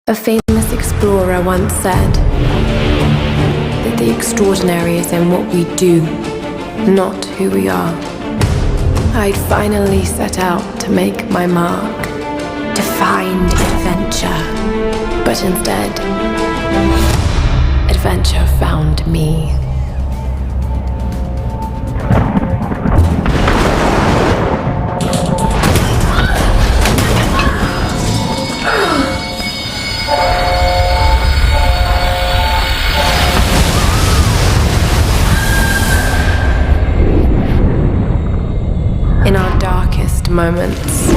A famous explorer once said that the extraordinary is in what we do, not who we are. I'd finally set out to make my mark, to find adventure. But instead, adventure found me. In our darkest moments,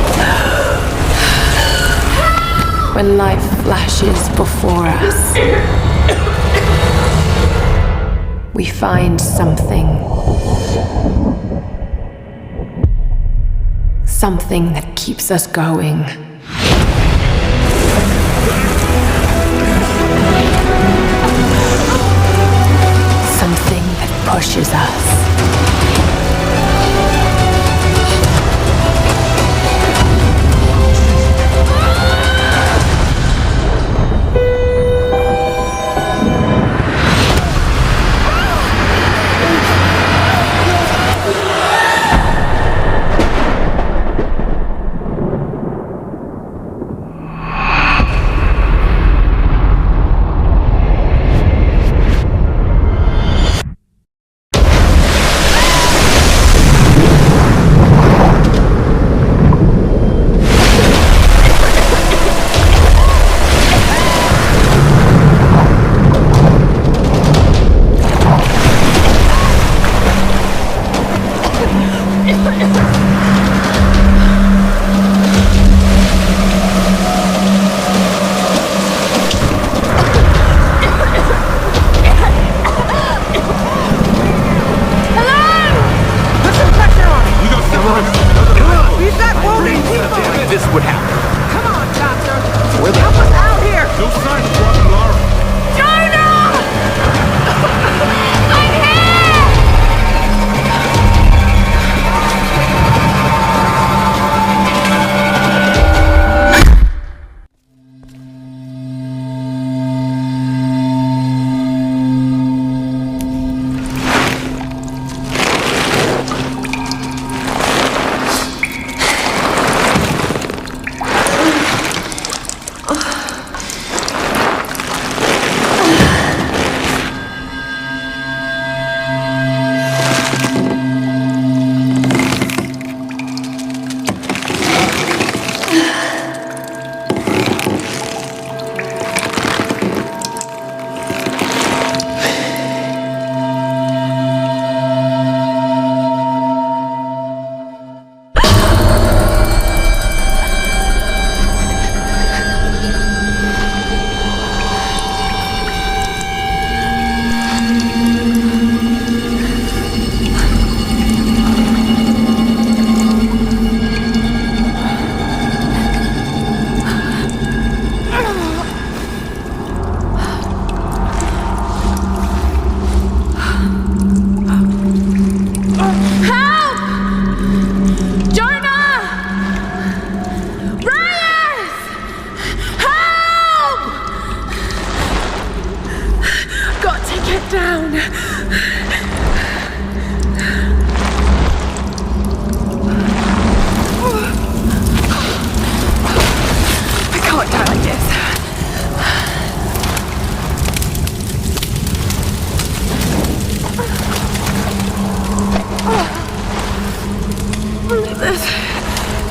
when life flashes before us, we find something that keeps us going. Something that pushes us.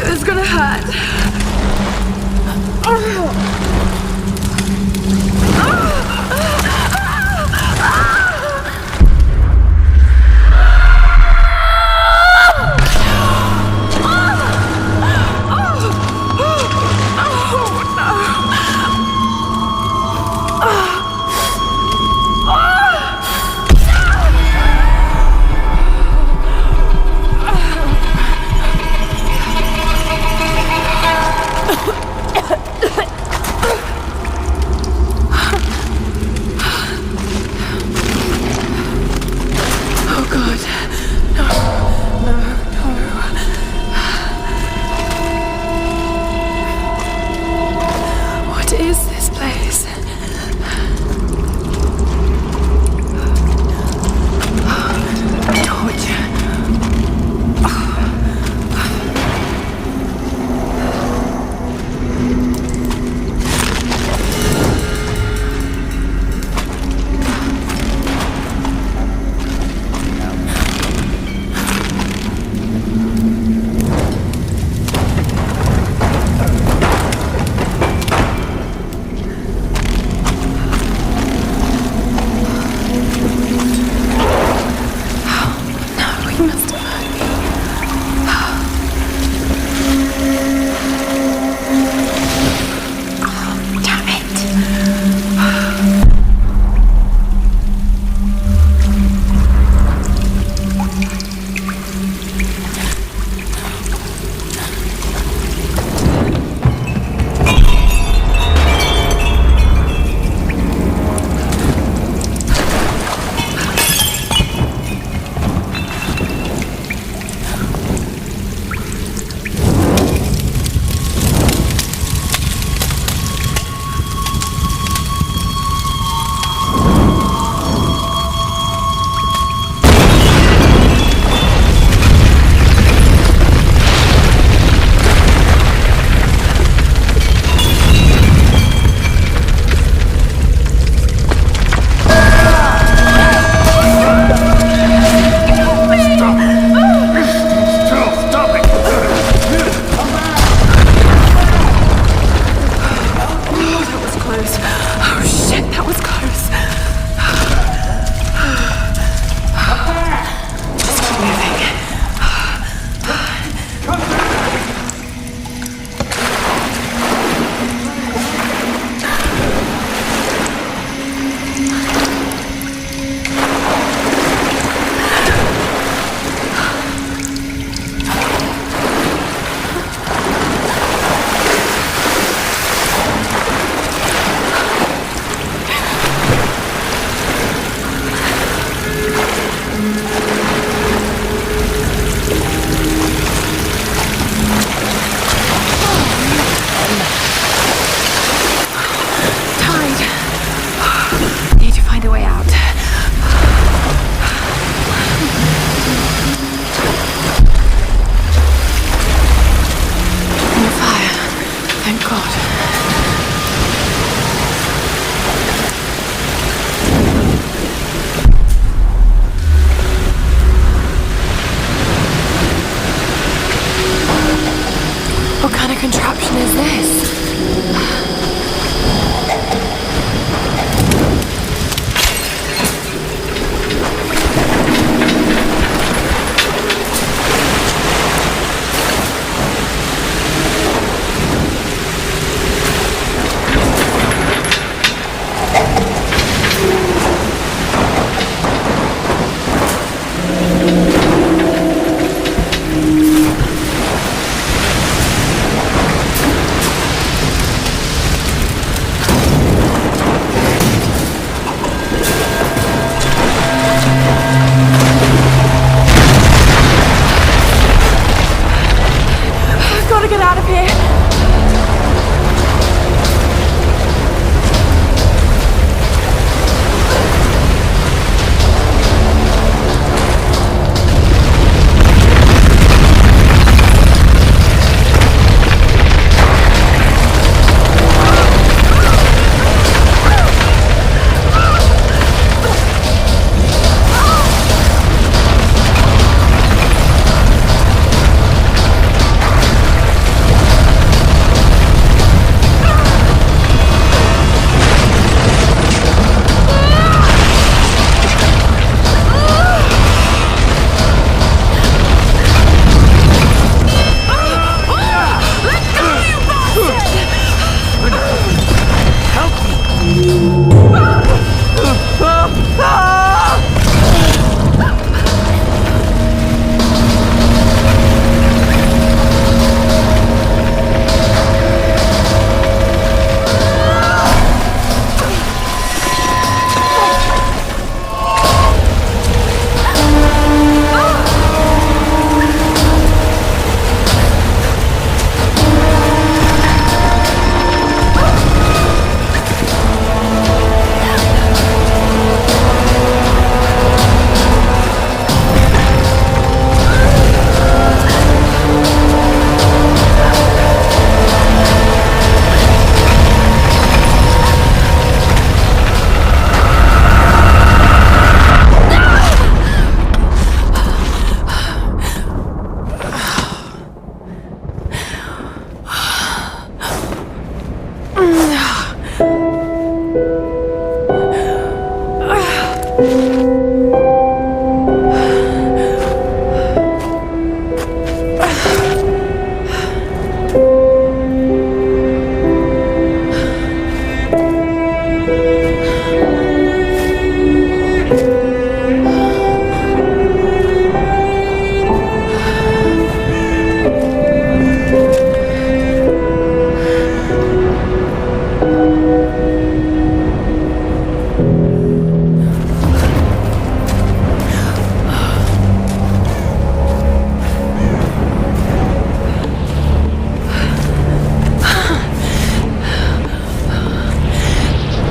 It's gonna hurt.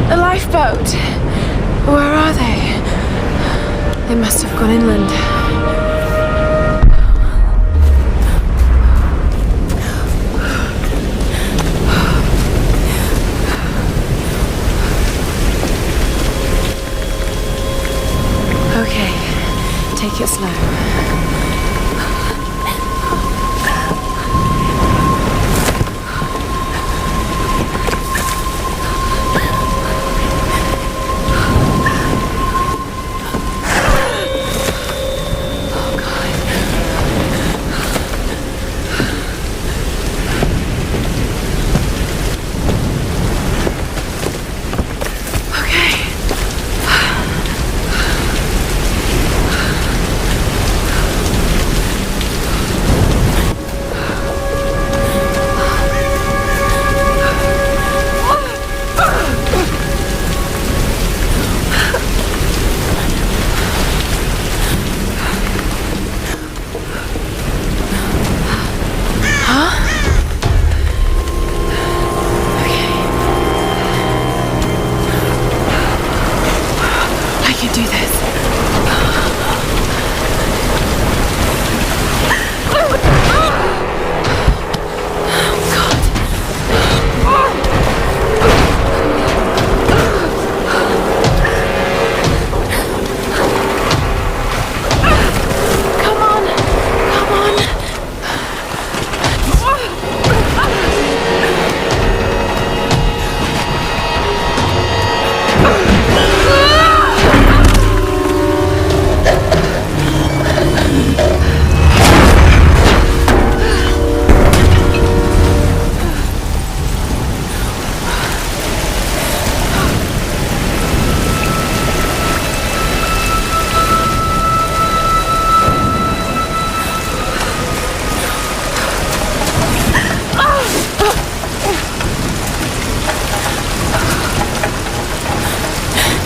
The lifeboat. Where are they? They must have gone inland. Okay, take it slow.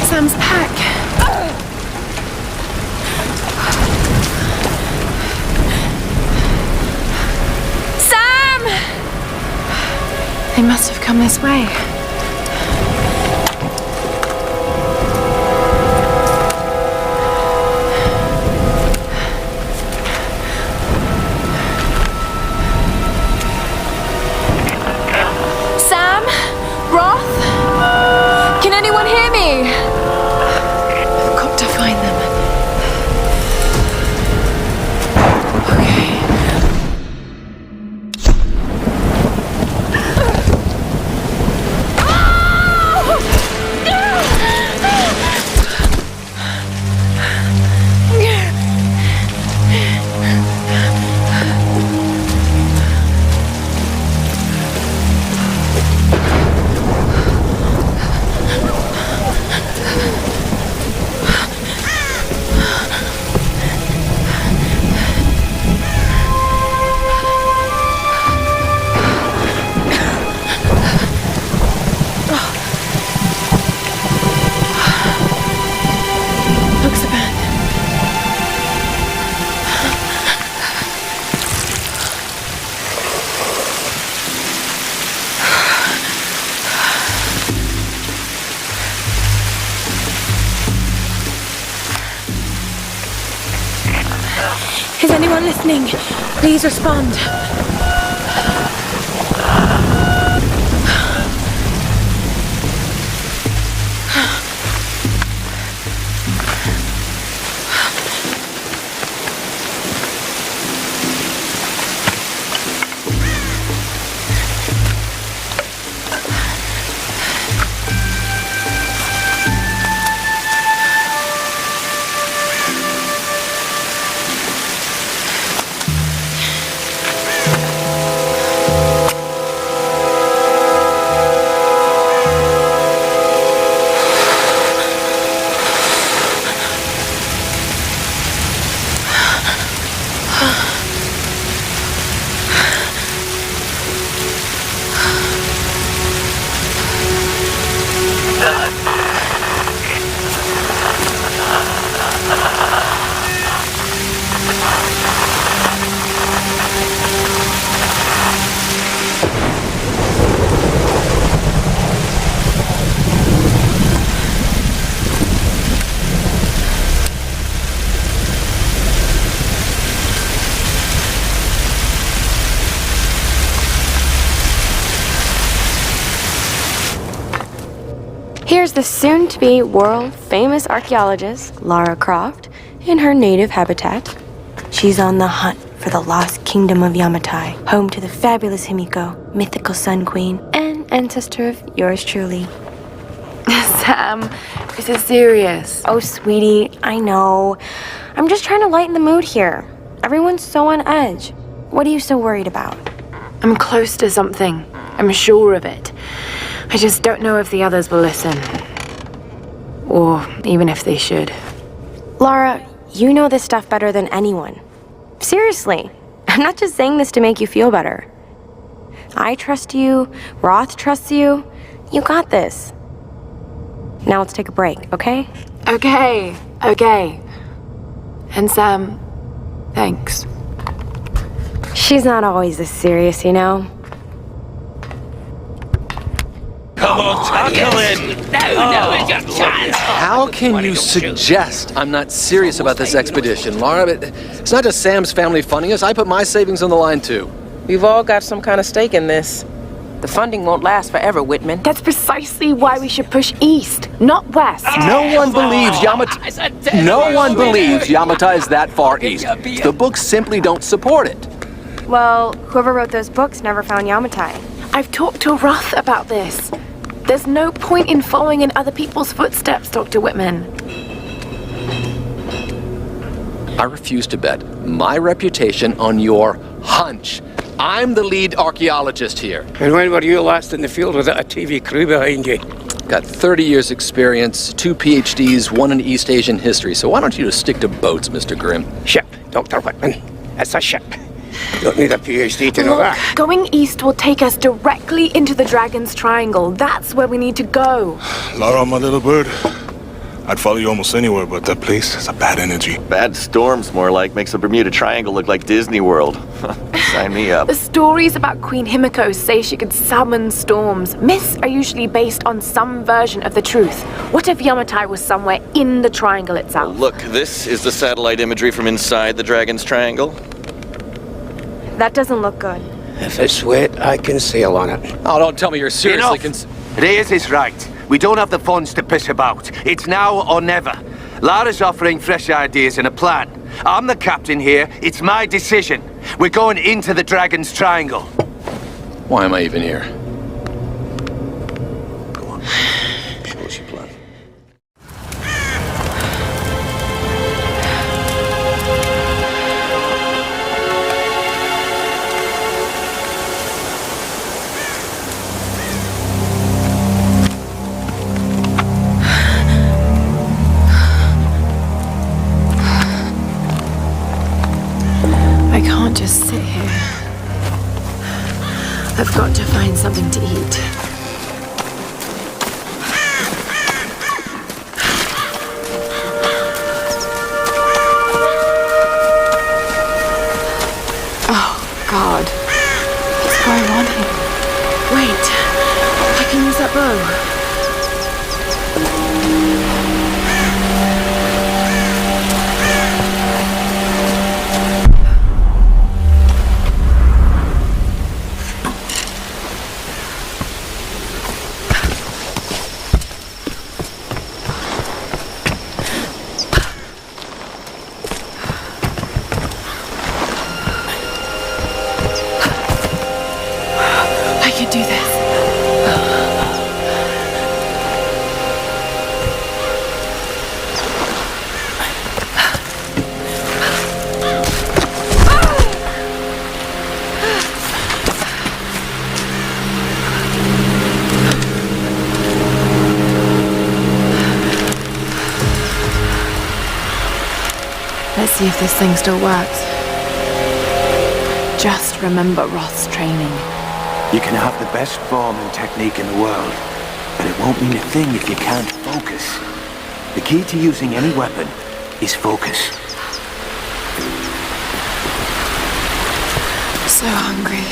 Sam's pack. Sam! They must have come this way. Sam? Roth? Can anyone hear me? I've got to find them. Okay. Looks abandoned. Is anyone listening? Please respond. Here's the soon-to-be world-famous archaeologist, Lara Croft, in her native habitat. She's on the hunt for the lost kingdom of Yamatai, home to the fabulous Himiko, mythical Sun Queen, and ancestor of yours truly. Sam, this is serious. Oh, sweetie, I know. I'm just trying to lighten the mood here. Everyone's so on edge. What are you so worried about? I'm close to something. I'm sure of it. I just don't know if the others will listen. Or even if they should. Lara, you know this stuff better than anyone. Seriously, I'm not just saying this to make you feel better. I trust you, Roth trusts you. You got this. Now let's take a break, okay? Okay. And Sam, thanks. She's not always this serious, you know? Come on, tackle it! No, it's your chance! How can you suggest I'm not serious about this expedition, Lara? It's not just Sam's family funding us. I put my savings on the line, too. We've all got some kind of stake in this. The funding won't last forever, Whitman. That's precisely why we should push east, not west. No one believes Yamatai is that far east. The books simply don't support it. Well, whoever wrote those books never found Yamatai. I've talked to Roth about this. There's no point in following in other people's footsteps, Dr. Whitman. I refuse to bet my reputation on your hunch. I'm the lead archaeologist here. And when were you last in the field without a TV crew behind you? Got 30 years experience, 2 PhDs, 1 in East Asian history, so why don't you just stick to boats, Mr. Grimm? Ship, Dr. Whitman. It's a ship. You don't need a PhD to know that. Going east will take us directly into the Dragon's Triangle. That's where we need to go. Lara, my little bird. I'd follow you almost anywhere, but that place has a bad energy. Bad storms, more like. Makes the Bermuda Triangle look like Disney World. Sign me up. The stories about Queen Himiko say she could summon storms. Myths are usually based on some version of the truth. What if Yamatai was somewhere in the triangle itself? Look, this is the satellite imagery from inside the Dragon's Triangle. That doesn't look good. If it's wet, I can sail on it. Oh, don't tell me you're seriously Reyes is right. We don't have the funds to piss about. It's now or never. Lara's offering fresh ideas and a plan. I'm the captain here. It's my decision. We're going into the Dragon's Triangle. Why am I even here? Go on. Show us your plan. I can't just sit here. I've got to find something to eat. Oh, God. What's going on here? Wait. I can use that bow. I can do this. Let's see if this thing still works. Just remember Roth's training. You can have the best form and technique in the world, but it won't mean a thing if you can't focus. The key to using any weapon is focus. So hungry.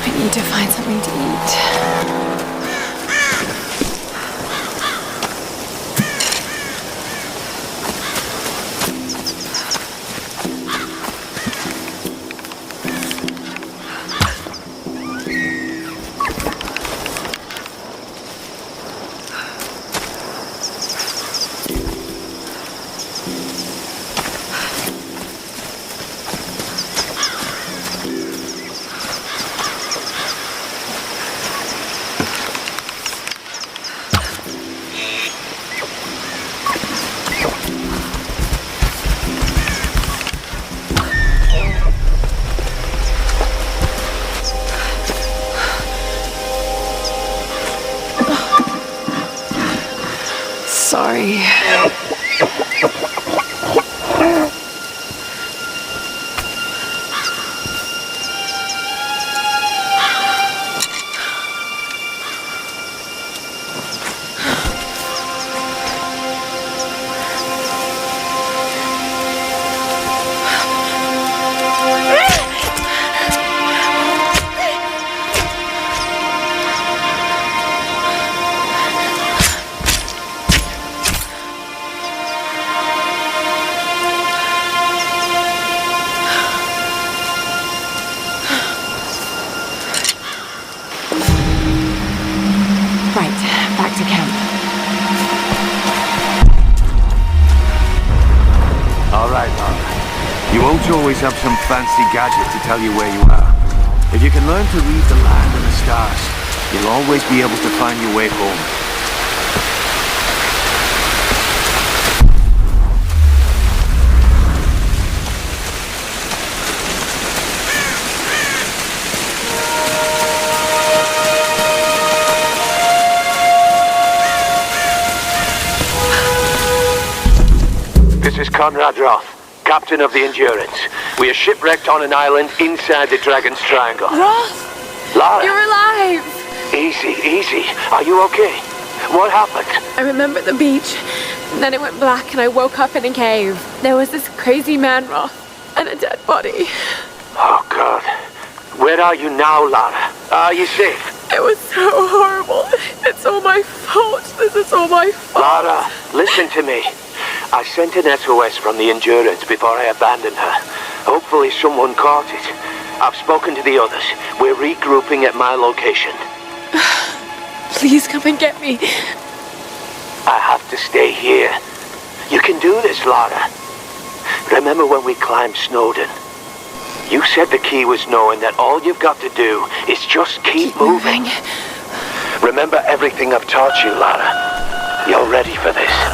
I need to find something to eat. Sorry. Right, back to camp. All right, Lara. You won't always have some fancy gadget to tell you where you are. If you can learn to read the land and the stars, you'll always be able to find your way home. This is Conrad Roth, captain of the Endurance. We are shipwrecked on an island inside the Dragon's Triangle. Roth! Lara! You're alive! Easy, easy. Are you okay? What happened? I remember the beach, and then it went black and I woke up in a cave. There was this crazy man, Roth, and a dead body. Oh, God. Where are you now, Lara? Are you safe? It was so horrible. It's all my fault. This is all my fault. Lara, listen to me. I sent an SOS from the Endurance before I abandoned her. Hopefully someone caught it. I've spoken to the others. We're regrouping at my location. Please come and get me. I have to stay here. You can do this, Lara. Remember when we climbed Snowdon? You said the key was knowing that all you've got to do is just keep moving. Remember everything I've taught you, Lara. You're ready for this.